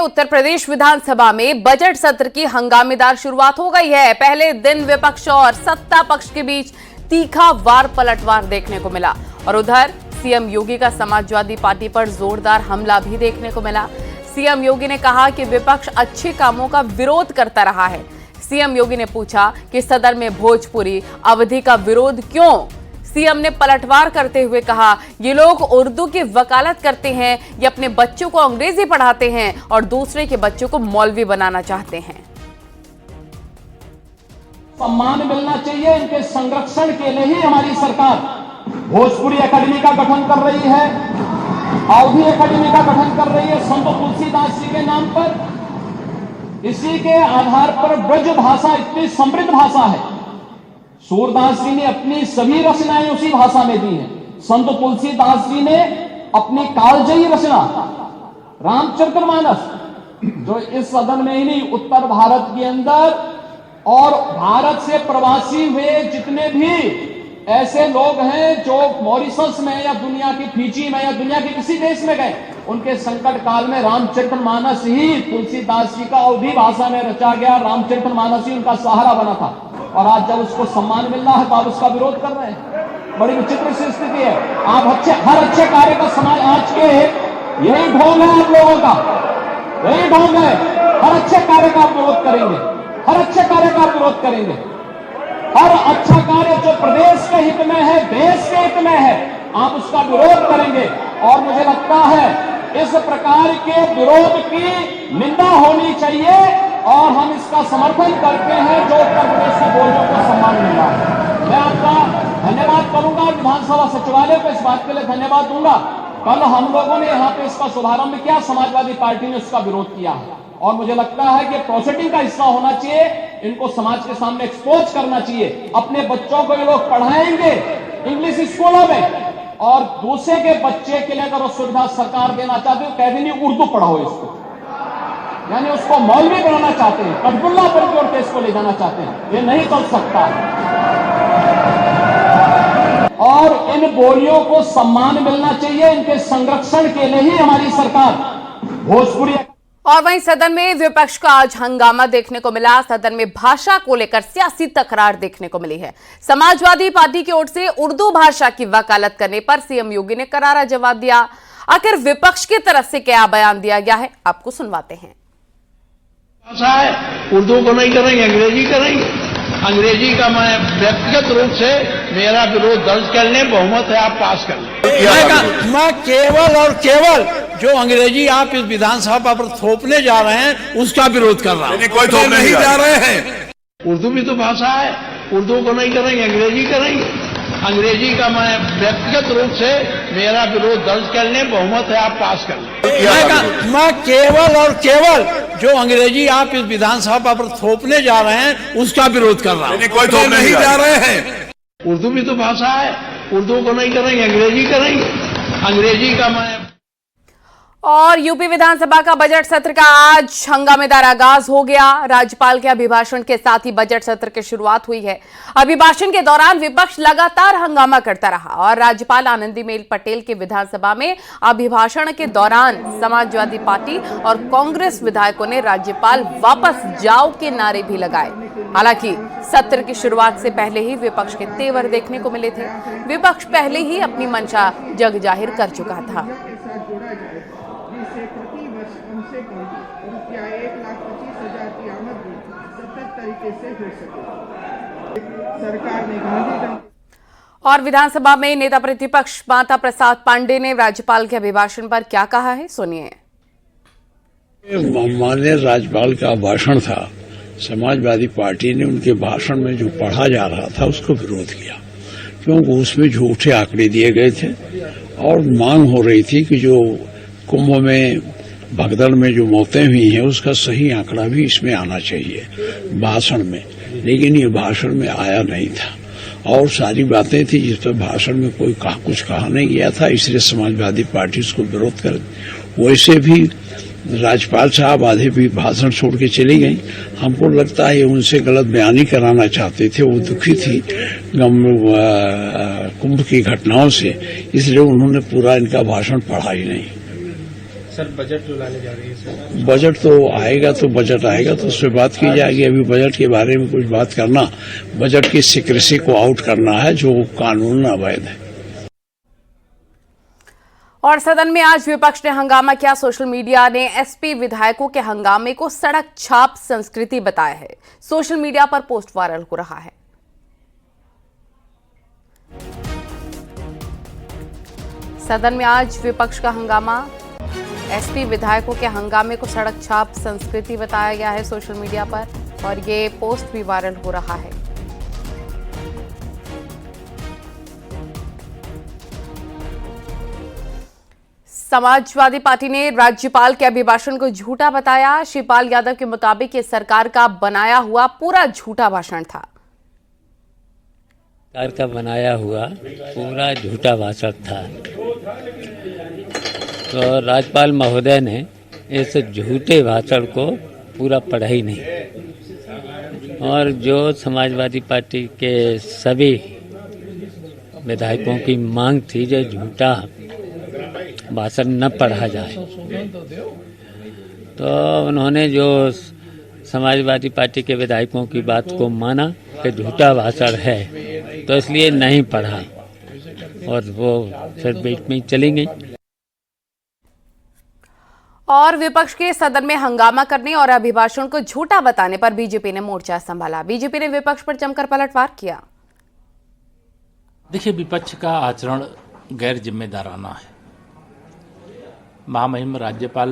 उत्तर प्रदेश विधानसभा में बजट सत्र की हंगामेदार शुरुआत हो गई है। पहले दिन विपक्ष और सत्ता पक्ष के बीच तीखा वार पलटवार देखने को मिला और उधर सीएम योगी का समाजवादी पार्टी पर जोरदार हमला भी देखने को मिला। सीएम योगी ने कहा कि विपक्ष अच्छे कामों का विरोध करता रहा है। सीएम योगी ने पूछा कि सदन में भोजपुरी अवधि का विरोध क्यों। सीएम ने पलटवार करते हुए कहा, ये लोग उर्दू की वकालत करते हैं, ये अपने बच्चों को अंग्रेजी पढ़ाते हैं और दूसरे के बच्चों को मौलवी बनाना चाहते हैं। सम्मान मिलना चाहिए, इनके संरक्षण के लिए ही हमारी सरकार भोजपुरी एकेडमी का गठन कर रही है, अवधी एकेडमी का गठन कर रही है संत तुलसीदास जी के नाम पर। इसी के आधार पर ब्रज भाषा इतनी समृद्ध भाषा है। सूरदास जी ने अपनी सभी रचनाएं उसी भाषा में दी हैं। संत तुलसीदास जी ने अपनी कालजयी रचना रामचरितमानस, जो इस सदन में ही नहीं उत्तर भारत के अंदर और भारत से प्रवासी हुए जितने भी ऐसे लोग हैं जो मॉरिशस में या दुनिया की फिजी में या दुनिया के किसी देश में गए, उनके संकट काल में रामचरितमानस ही तुलसीदास जी का अवधी भाषा में रचा गया। रामचरितमानस ही उनका सहारा बना था और आज जब उसको सम्मान मिल रहा है तो आप उसका विरोध कर रहे हैं। बड़ी विचित्र सी स्थिति है। आप हर अच्छे कार्य का समाज आज के यही ढोंग है आप लोगों का, यही ढोंग है। हर अच्छे कार्य का आप विरोध करेंगे, हर अच्छे कार्य का आप विरोध करेंगे। हर अच्छा कार्य जो प्रदेश के हित में है, देश के हित में है, आप उसका विरोध करेंगे। और मुझे लगता है इस प्रकार के विरोध की निंदा होनी चाहिए और हम इसका समर्थन करते हैं जो उत्तर प्रदेश के बोलियों को सम्मान मिल रहा है। मैं आपका धन्यवाद करूंगा, विधानसभा सचिवालय को इस बात के लिए धन्यवाद दूंगा। कल हम लोगों ने यहाँ पे इसका शुभारंभ किया, समाजवादी पार्टी ने उसका विरोध किया और मुझे लगता है कि प्रोसीडिंग का हिस्सा होना चाहिए। इनको समाज के सामने एक्सपोज करना चाहिए। अपने बच्चों को ये लोग पढ़ाएंगे इंग्लिश स्कूलों में और दूसरे के बच्चे के लिए अगर वो सुविधा सरकार देना चाहती है, कह देनी उर्दू पढ़ाओ इसको, यानी उसको मौलवी बनाना चाहते हैं, कटबुल्ला पर जोड़ के इसको ले जाना चाहते हैं। ये नहीं कर सकता और इन बोलियों को सम्मान मिलना चाहिए। इनके संरक्षण के लिए ही हमारी सरकार भोजपुरी। और वहीं सदन में विपक्ष का आज हंगामा देखने को मिला। सदन में भाषा को लेकर सियासी तकरार देखने को मिली है। समाजवादी पार्टी की ओर से उर्दू भाषा की वकालत करने पर सीएम योगी ने करारा जवाब दिया। आखिर विपक्ष की तरफ से क्या बयान दिया गया है, आपको सुनवाते हैं। भाषा है, उर्दू को नहीं करेंगे, अंग्रेजी करेंगे। अंग्रेजी का मैं व्यक्तिगत रूप से मेरा विरोध दर्ज कर लें, बहुमत है आप पास कर लें। मैं केवल और केवल जो अंग्रेजी आप इस विधानसभा पर थोपने जा रहे हैं उसका विरोध कर रहा हूं। कोई थोपने नहीं जा रहे हैं। उर्दू भी तो भाषा है, उर्दू को नहीं करेंगे, अंग्रेजी करेंगे। अंग्रेजी का मैं व्यक्तिगत रूप से मेरा विरोध दर्ज कर लें, बहुमत है आप पास कर लें। मैं केवल और केवल जो अंग्रेजी आप इस विधानसभा पर थोपने जा रहे हैं उसका विरोध कर रहा हूं। कोई थोपने नहीं जा रहे हैं। उर्दू भी तो भाषा है, उर्दू को नहीं करेंगे, अंग्रेजी करेंगे। अंग्रेजी का मैं। और यूपी विधानसभा का बजट सत्र का आज हंगामेदार आगाज हो गया। राज्यपाल के अभिभाषण के साथ ही बजट सत्र की शुरुआत हुई है। अभिभाषण के दौरान विपक्ष लगातार हंगामा करता रहा और राज्यपाल आनंदीबेन पटेल के विधानसभा में अभिभाषण के दौरान समाजवादी पार्टी और कांग्रेस विधायकों ने राज्यपाल वापस जाओ के नारे भी लगाए। हालांकि सत्र की शुरुआत से पहले ही विपक्ष के तेवर देखने को मिले थे। विपक्ष पहले ही अपनी मंशा जग जाहिर कर चुका था। जिससे प्रति वर्ष कम से कम रुपया 1,25,000 की आमदनी सतत तरीके से हो सके। सरकार ने गांधी। और विधानसभा में नेता प्रतिपक्ष माता प्रसाद पांडे ने राज्यपाल के अभिभाषण पर क्या कहा है, सुनिए। माननीय राज्यपाल का भाषण था, समाजवादी पार्टी ने उनके भाषण में जो पढ़ा जा रहा था उसको विरोध किया, क्योंकि उसमें झूठे आंकड़े दिए गए थे और मांग हो रही थी कि जो कुंभ में भगदड़ में जो मौतें हुई हैं उसका सही आंकड़ा भी इसमें आना चाहिए भाषण में, लेकिन ये भाषण में आया नहीं था और सारी बातें थी जिस पर भाषण में कोई कुछ कहा नहीं गया था, इसलिए समाजवादी पार्टी उसको विरोध कर। वैसे भी राज्यपाल साहब आधे भी भाषण छोड़ के चली गई। हमको लगता है उनसे गलत बयानी कराना चाहते थे, वो दुखी थी कुंभ की घटनाओं से, इसलिए उन्होंने पूरा इनका भाषण पढ़ा ही नहीं। सर बजट जो लाने जा रही है सर? बजट तो आएगा तो उस पर बात की जाएगी। अभी बजट के बारे में कुछ बात करना, बजट की सीक्रेसी को आउट करना है जो कानून अवैध है। और सदन में आज विपक्ष ने हंगामा किया। सोशल मीडिया ने एसपी विधायकों के हंगामे को सड़क छाप संस्कृति बताया है। सोशल मीडिया पर पोस्ट वायरल हो रहा है। सदन में आज विपक्ष का हंगामा, एसपी विधायकों के हंगामे को सड़क छाप संस्कृति बताया गया है सोशल मीडिया पर, और ये पोस्ट भी वायरल हो रहा है। समाजवादी पार्टी ने राज्यपाल के अभिभाषण को झूठा बताया। शिवपाल यादव के मुताबिक ये सरकार का बनाया हुआ पूरा झूठा भाषण था। सरकार का बनाया हुआ पूरा झूठा भाषण था। तो राज्यपाल महोदय ने इस झूठे भाषण को पूरा पढ़ा ही नहीं, और जो समाजवादी पार्टी के सभी विधायकों की मांग थी जो झूठा भाषण न पढ़ा जाए, तो उन्होंने जो समाजवादी पार्टी के विधायकों की बात को माना कि झूठा भाषण है, तो इसलिए नहीं पढ़ा और वो फिर बीच में चली गई। और विपक्ष के सदन में हंगामा करने और अभिभाषण को झूठा बताने पर बीजेपी ने मोर्चा संभाला। बीजेपी ने विपक्ष पर जमकर पलटवार किया। देखिए, विपक्ष का आचरण गैर जिम्मेदाराना है। महामहिम राज्यपाल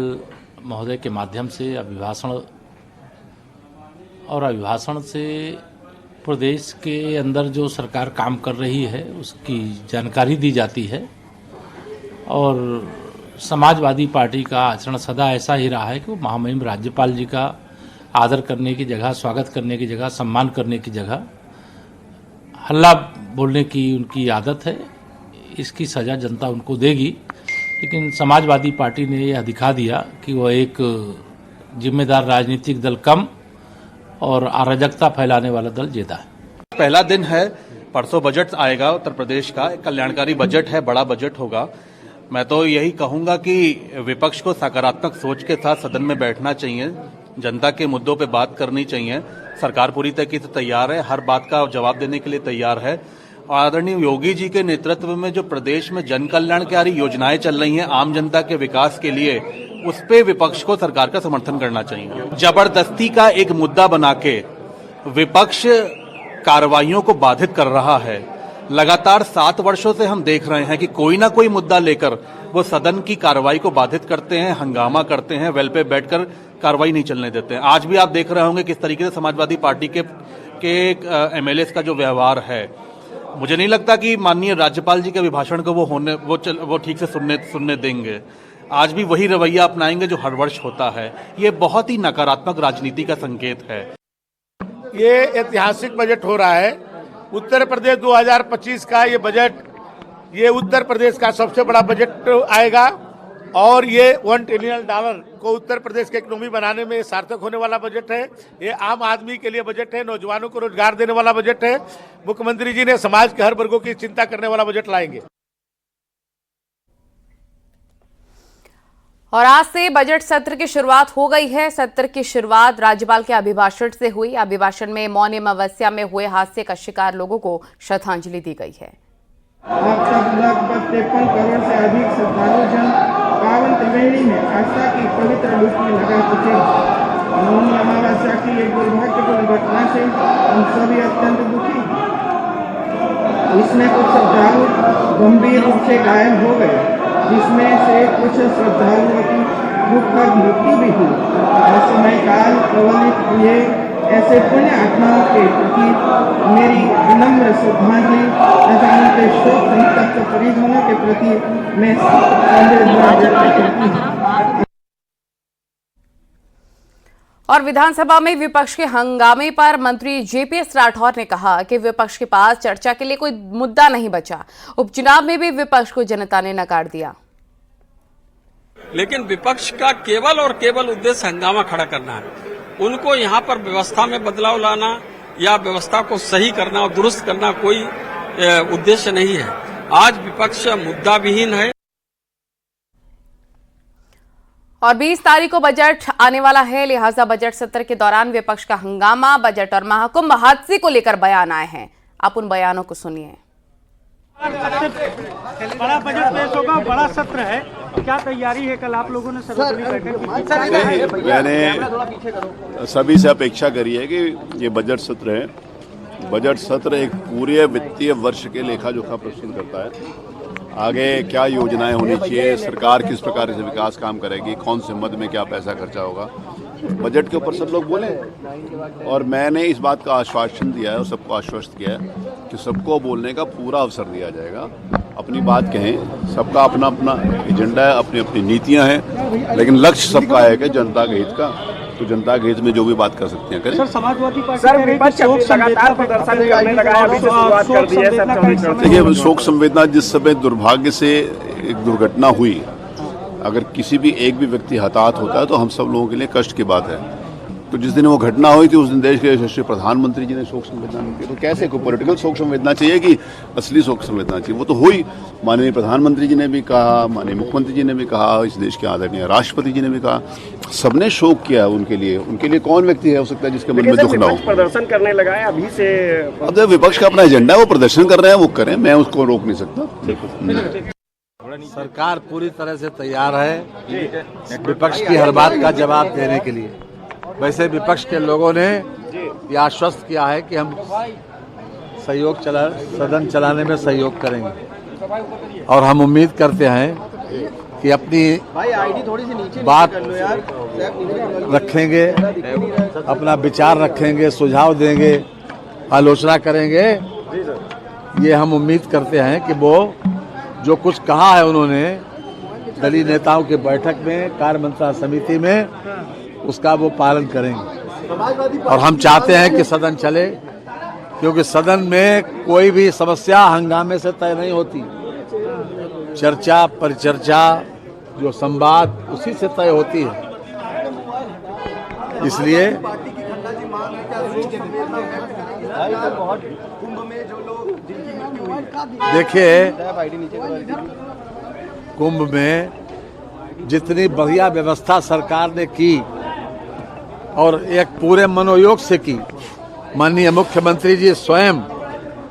महोदय के माध्यम से अभिभाषण से प्रदेश के अंदर जो सरकार काम कर रही है उसकी जानकारी दी जाती है, और समाजवादी पार्टी का आचरण सदा ऐसा ही रहा है कि वो महामहिम राज्यपाल जी का आदर करने की जगह, स्वागत करने की जगह, सम्मान करने की जगह हल्ला बोलने की उनकी आदत है। इसकी सजा जनता उनको देगी, लेकिन समाजवादी पार्टी ने यह दिखा दिया कि वो एक जिम्मेदार राजनीतिक दल कम और अराजकता फैलाने वाला दल ज्यादा है। पहला दिन है, परसों बजट आएगा उत्तर प्रदेश का, कल्याणकारी बजट है, बड़ा बजट होगा। मैं तो यही कहूंगा कि विपक्ष को सकारात्मक सोच के साथ सदन में बैठना चाहिए, जनता के मुद्दों पे बात करनी चाहिए। सरकार पूरी तरीके से तैयार है, हर बात का जवाब देने के लिए तैयार है। आदरणीय योगी जी के नेतृत्व में जो प्रदेश में जन कल्याणकारी योजनाएं चल रही हैं आम जनता के विकास के लिए, उस पे विपक्ष को सरकार का समर्थन करना चाहिए। जबरदस्ती का एक मुद्दा बना के विपक्ष कार्रवाइयों को बाधित कर रहा है। लगातार 7 वर्षों से हम देख रहे हैं कि कोई ना कोई मुद्दा लेकर वो सदन की कार्रवाई को बाधित करते हैं, हंगामा करते हैं, वेल पे बैठकर कार्रवाई नहीं चलने देते हैं। आज भी आप देख रहे होंगे किस तरीके से समाजवादी पार्टी के एमएलएस का जो व्यवहार है, मुझे नहीं लगता कि माननीय राज्यपाल जी के अभिभाषण को वो ठीक से सुनने देंगे। आज भी वही रवैया अपनाएंगे जो हर वर्ष होता है। ये बहुत ही नकारात्मक राजनीति का संकेत है। ये ऐतिहासिक बजट हो रहा है। उत्तर प्रदेश 2025 का ये बजट, ये उत्तर प्रदेश का सबसे बड़ा बजट आएगा, और ये $1 ट्रिलियन को उत्तर प्रदेश के इकोनॉमी बनाने में सार्थक होने वाला बजट है। ये आम आदमी के लिए बजट है, नौजवानों को रोजगार देने वाला बजट है। मुख्यमंत्री जी ने समाज के हर वर्गों की चिंता करने वाला बजट लाएंगे। और आज से बजट सत्र की शुरुआत हो गई है। सत्र की शुरुआत राज्यपाल के अभिभाषण से हुई। अभिभाषण में मौनी अमावस्या में हुए हादसे का शिकार लोगों को श्रद्धांजलि दी गई है। आप सब लगभग 53 करोड़ से अधिक श्रद्धालु जन पावन त्रिवेणी में आस्था की पवित्र लूट में लगा चुके हैं। मौनी अमावस्या की एक दुर्भाग्यपूर्ण घटना से हम सभी अत्यंत दुखी हैं। इसमें कुछ श्रद्धालु गंभीर रूप से घायल हो गए, जिसमें से कुछ श्रद्धालुओं की दुखद मृत्यु भी हुई। समय काल प्रवलित हुए ऐसे पुण्य आत्माओं के प्रति मेरी विनम्र श्रद्धांजलि तथा उनके शोक संतप्त परिजनों के प्रति मैं संवेदना व्यक्त करती हूँ। और विधानसभा में विपक्ष के हंगामे पर मंत्री जेपीएस राठौर ने कहा कि विपक्ष के पास चर्चा के लिए कोई मुद्दा नहीं बचा। उपचुनाव में भी विपक्ष को जनता ने नकार दिया। लेकिन विपक्ष का केवल और केवल उद्देश्य हंगामा खड़ा करना है। उनको यहाँ पर व्यवस्था में बदलाव लाना या व्यवस्था को सही करना और दुरुस्त करना कोई उद्देश्य नहीं है। आज विपक्ष मुद्दा विहीन है। और 20 तारीख को बजट आने वाला है, लिहाजा बजट सत्र के दौरान विपक्ष का हंगामा, बजट और महाकुंभ हादसे को लेकर बयान आए हैं। आप उन बयानों को सुनिए। बड़ा बजट पेश होगा, बड़ा सत्र है, क्या तैयारी है? कल आप लोगों ने सर्वदलीय बैठक की। मैंने सभी से अपेक्षा करी है कि ये बजट सत्र है। बजट सत्र एक पूरे वित्तीय वर्ष के लेखा जोखा प्रस्तुत करता है। आगे क्या योजनाएं होनी चाहिए, सरकार किस प्रकार से विकास काम करेगी, कौन से मद में क्या पैसा खर्चा होगा, बजट के ऊपर सब लोग बोले। और मैंने इस बात का आश्वासन दिया है और सबको आश्वस्त किया है कि सबको बोलने का पूरा अवसर दिया जाएगा, अपनी बात कहें। सबका अपना अपना एजेंडा है, अपनी अपनी नीतियां हैं, लेकिन लक्ष्य सबका है कि जनता के हित का। तो जनता के हित में जो भी बात कर सकते हैं करें। सर, समाजवादी पार्टी लगातार प्रदर्शन करने लगा है, अभी से शुरुआत कर दी है। देखिए, शोक संवेदना जिस समय दुर्भाग्य से एक दुर्घटना हुई, अगर किसी भी एक भी व्यक्ति हताहत होता है तो हम सब लोगों के लिए कष्ट की बात है। तो जिस दिन वो घटना हुई थी उस दिन देश के यशस्वी प्रधानमंत्री जी ने शोक संवेदना की। तो कैसे कोई पॉलिटिकल शोक संवेदना चाहिए कि असली शोक संवेदना चाहिए? वो तो हुई। माननीय प्रधानमंत्री जी ने भी कहा, माननीय मुख्यमंत्री जी ने भी कहा, इस देश के आदरणीय राष्ट्रपति जी ने भी कहा, सबने शोक किया उनके लिए। उनके लिए कौन व्यक्ति है हो सकता है जिसके मन में दुख ना हो? प्रदर्शन करने लगा है अभी से। अब विपक्ष का अपना एजेंडा है, वो प्रदर्शन कर रहे हैं, वो करें, मैं उसको रोक नहीं सकता। सरकार पूरी तरह से तैयार है विपक्ष की हर बात का जवाब देने के लिए। वैसे विपक्ष के लोगों ने ये आश्वस्त किया है कि हम सदन चलाने में सहयोग करेंगे और हम उम्मीद करते हैं कि अपनी बात रखेंगे, अपना विचार रखेंगे, सुझाव देंगे, आलोचना करेंगे। ये हम उम्मीद करते हैं कि वो जो कुछ कहा है उन्होंने दलीय नेताओं की बैठक में, कार्य मंत्रणा समिति में, उसका वो पालन करेंगे। और हम चाहते हैं कि सदन चले, क्योंकि सदन में कोई भी समस्या हंगामे से तय नहीं होती। चर्चा, परिचर्चा, जो संवाद, उसी से तय होती है। इसलिए देखिए, कुंभ में जितनी बढ़िया व्यवस्था सरकार ने की और एक पूरे मनोयोग से की, माननीय मुख्यमंत्री जी स्वयं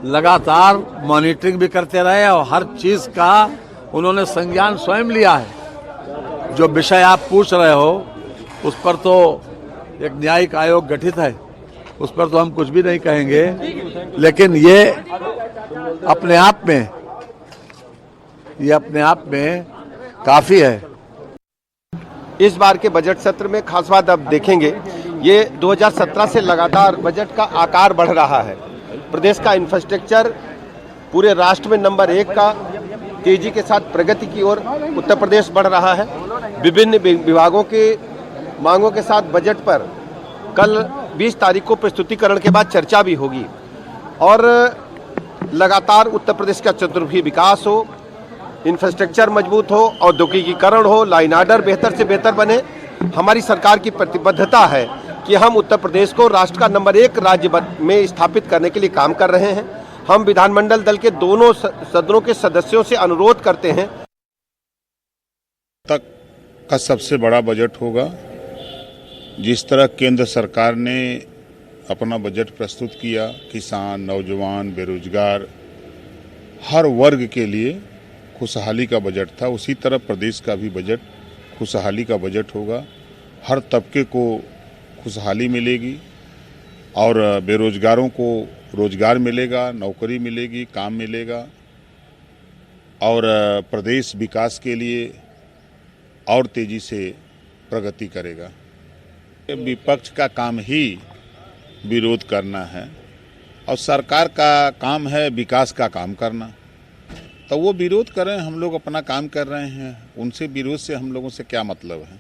लगातार मॉनिटरिंग भी करते रहे और हर चीज का उन्होंने संज्ञान स्वयं लिया है। जो विषय आप पूछ रहे हो उस पर तो एक न्यायिक आयोग गठित है, उस पर तो हम कुछ भी नहीं कहेंगे, लेकिन ये अपने आप में काफी है। इस बार के बजट सत्र में खास बात अब देखेंगे, ये 2017 से लगातार बजट का आकार बढ़ रहा है। प्रदेश का इंफ्रास्ट्रक्चर पूरे राष्ट्र में नंबर 1 का तेजी के साथ प्रगति की ओर उत्तर प्रदेश बढ़ रहा है। विभिन्न विभागों के मांगों के साथ बजट पर कल 20 तारीख को प्रस्तुतिकरण के बाद चर्चा भी होगी और लगातार उत्तर प्रदेश का चतुर्मुखी विकास हो, इंफ्रास्ट्रक्चर मजबूत हो, औद्योगिकीकरण हो, लाइन ऑर्डर बेहतर से बेहतर बने। हमारी सरकार की प्रतिबद्धता है कि हम उत्तर प्रदेश को राष्ट्र का नंबर 1 राज्य में स्थापित करने के लिए काम कर रहे हैं। हम विधानमंडल दल के दोनों सदनों के सदस्यों से अनुरोध करते हैं तक का सबसे बड़ा बजट होगा। जिस तरह केंद्र सरकार ने अपना बजट प्रस्तुत किया, किसान, नौजवान, बेरोजगार, हर वर्ग के लिए खुशहाली का बजट था, उसी तरह प्रदेश का भी बजट खुशहाली का बजट होगा। हर तबके को खुशहाली मिलेगी और बेरोजगारों को रोजगार मिलेगा, नौकरी मिलेगी, काम मिलेगा और प्रदेश विकास के लिए और तेजी से प्रगति करेगा। विपक्ष का काम ही विरोध करना है और सरकार का काम है विकास का काम करना। तो वो विरोध कर रहे हैं, हम लोग अपना काम कर रहे हैं, उनसे विरोध से हम लोगों से क्या मतलब है।